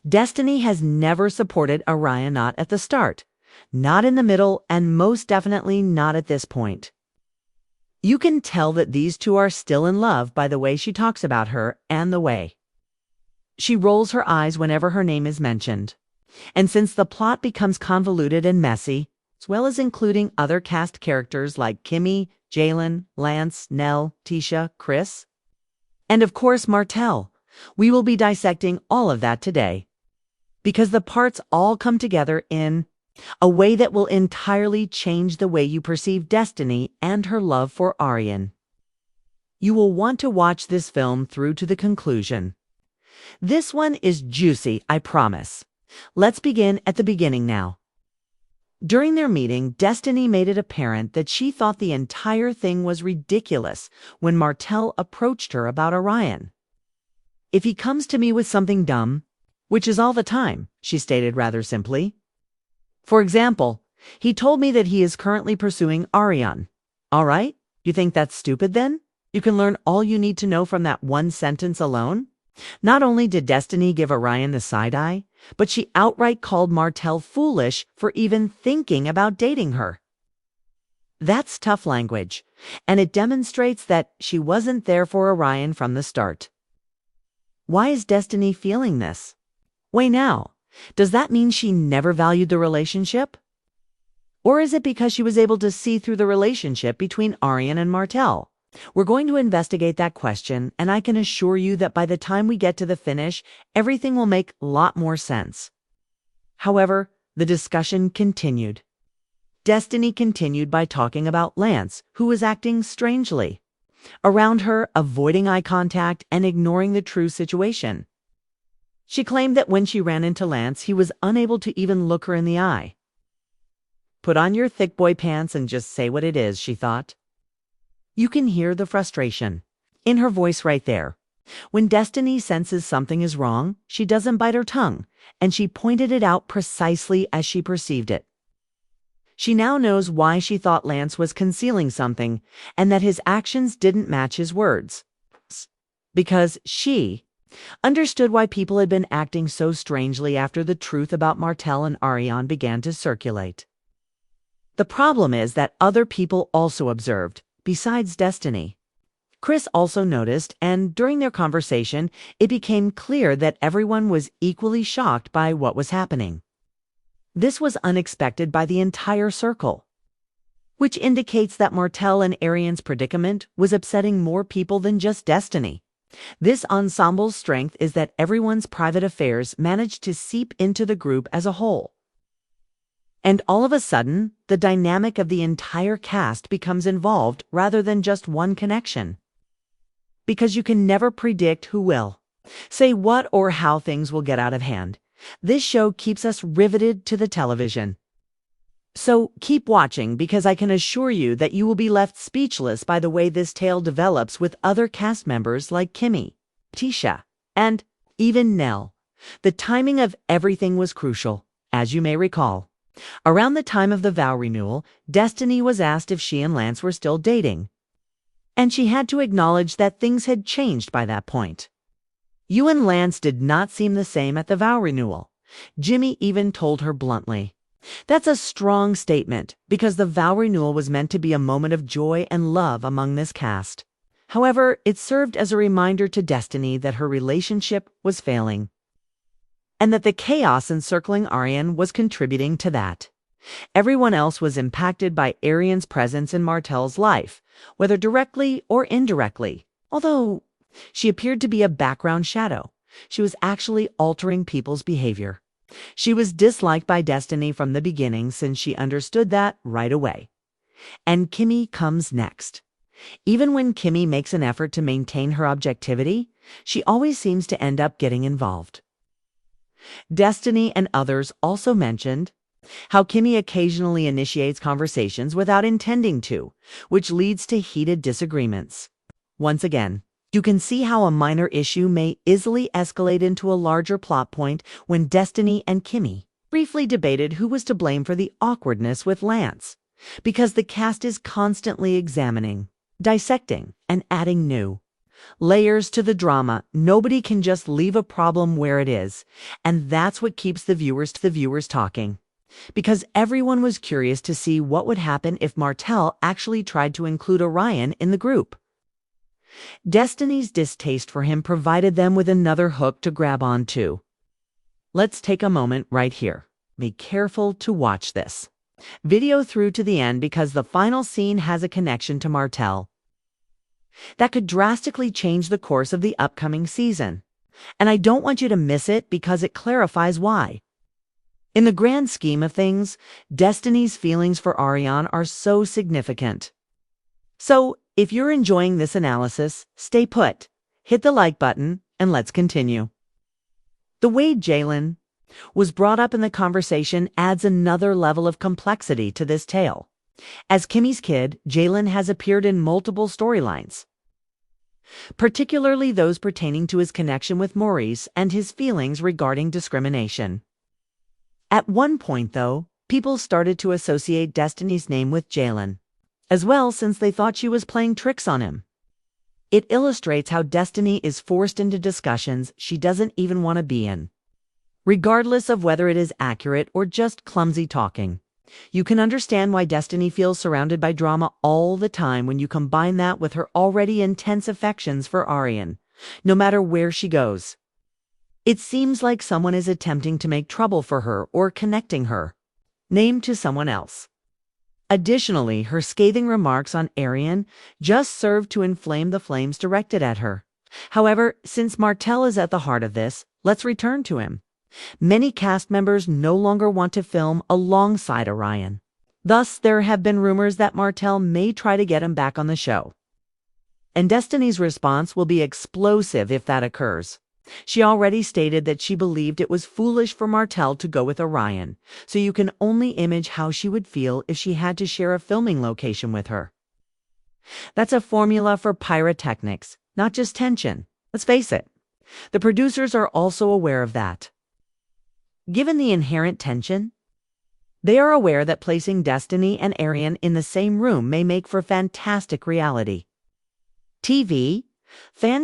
Destiny has never supported Arionne, not at the start, not in the middle, and most definitely not at this point. You can tell that these two are still in love by the way she talks about her and the way she rolls her eyes whenever her name is mentioned. And since the plot becomes convoluted and messy, as well as including other cast characters like Kimmy, Jalen, Lance, Nell, Tisha, Chris, and of course Martell, we will be dissecting all of that today. Because the parts all come together in a way that will entirely change the way you perceive Destiny and her love for Arionne. You will want to watch this film through to the conclusion. This one is juicy, I promise. Let's begin at the beginning now. During their meeting, Destiny made it apparent that she thought the entire thing was ridiculous when Martell approached her about Arionne. "If he comes to me with something dumb, which is all the time," she stated rather simply. "For example, he told me that he is currently pursuing Arionne. All right, you think that's stupid then? You can learn all you need to know from that one sentence alone." Not only did Destiny give Arionne the side eye, but she outright called Martell foolish for even thinking about dating her. That's tough language, and it demonstrates that she wasn't there for Arionne from the start. Why is Destiny feeling this? Wait now, does that mean she never valued the relationship? Or is it because she was able to see through the relationship between Arionne and Martell? We're going to investigate that question, and I can assure you that by the time we get to the finish, everything will make a lot more sense. However, the discussion continued. Destiny continued by talking about Lance, who was acting strangely around her, avoiding eye contact and ignoring the true situation. She claimed that when she ran into Lance, he was unable to even look her in the eye. Put on your thick boy pants and just say what it is, she thought. You can hear the frustration in her voice right there. When Destiny senses something is wrong, she doesn't bite her tongue, and she pointed it out precisely as she perceived it. She now knows why she thought Lance was concealing something and that his actions didn't match his words. Because she understood why people had been acting so strangely after the truth about Martell and Arionne began to circulate. The problem is that other people also observed, besides Destiny. Chris also noticed, and during their conversation, it became clear that everyone was equally shocked by what was happening. This was unexpected by the entire circle, which indicates that Martell and Arionne's predicament was upsetting more people than just Destiny. This ensemble's strength is that everyone's private affairs managed to seep into the group as a whole. And all of a sudden, the dynamic of the entire cast becomes involved rather than just one connection. Because you can never predict who will say what or how things will get out of hand. This show keeps us riveted to the television. So keep watching, because I can assure you that you will be left speechless by the way this tale develops with other cast members like Kimmy, Tisha, and even Nell. The timing of everything was crucial, as you may recall. Around the time of the vow renewal, Destiny was asked if she and Lance were still dating, and she had to acknowledge that things had changed by that point. You and Lance did not seem the same at the vow renewal. Jimmy even told her bluntly. That's a strong statement, because the vow renewal was meant to be a moment of joy and love among this cast. However, it served as a reminder to Destiny that her relationship was failing, and that the chaos encircling Arionne was contributing to that. Everyone else was impacted by Arionne's presence in Martell's life, whether directly or indirectly. Although she appeared to be a background shadow, she was actually altering people's behavior. She was disliked by Destiny from the beginning, since she understood that right away. And Kimmy comes next. Even when Kimmy makes an effort to maintain her objectivity, she always seems to end up getting involved. Destiny and others also mentioned how Kimmy occasionally initiates conversations without intending to, which leads to heated disagreements. Once again, you can see how a minor issue may easily escalate into a larger plot point when Destiny and Kimmy briefly debated who was to blame for the awkwardness with Lance, because the cast is constantly examining, dissecting, and adding new, Layers to the drama. Nobody can just leave a problem where it is. And that's what keeps the viewers talking. Because everyone was curious to see what would happen if Martell actually tried to include Arionne in the group. Destiny's distaste for him provided them with another hook to grab onto. Let's take a moment right here. Be careful to watch this video through to the end because the final scene has a connection to Martell that could drastically change the course of the upcoming season. And I don't want you to miss it because it clarifies why. In the grand scheme of things, Destiny's feelings for Arionne are so significant. So, if you're enjoying this analysis, stay put, hit the like button, and let's continue. The way Jalen was brought up in the conversation adds another level of complexity to this tale. As Kimmy's kid, Jalen has appeared in multiple storylines, particularly those pertaining to his connection with Maurice and his feelings regarding discrimination. At one point, though, people started to associate Destiny's name with Jalen as well, since they thought she was playing tricks on him. It illustrates how Destiny is forced into discussions she doesn't even want to be in, regardless of whether it is accurate or just clumsy talking. You can understand why Destiny feels surrounded by drama all the time when you combine that with her already intense affections for Arionne, no matter where she goes. It seems like someone is attempting to make trouble for her or connecting her name to someone else. Additionally, her scathing remarks on Arionne just served to inflame the flames directed at her. However, since Martell is at the heart of this, let's return to him. Many cast members no longer want to film alongside Arionne. Thus, there have been rumors that Martell may try to get him back on the show. And Destiny's response will be explosive if that occurs. She already stated that she believed it was foolish for Martell to go with Arionne, so you can only imagine how she would feel if she had to share a filming location with her. That's a formula for pyrotechnics, not just tension. Let's face it, the producers are also aware of that. Given the inherent tension, they are aware that placing Destiny and Arionne in the same room may make for fantastic reality TV. Fans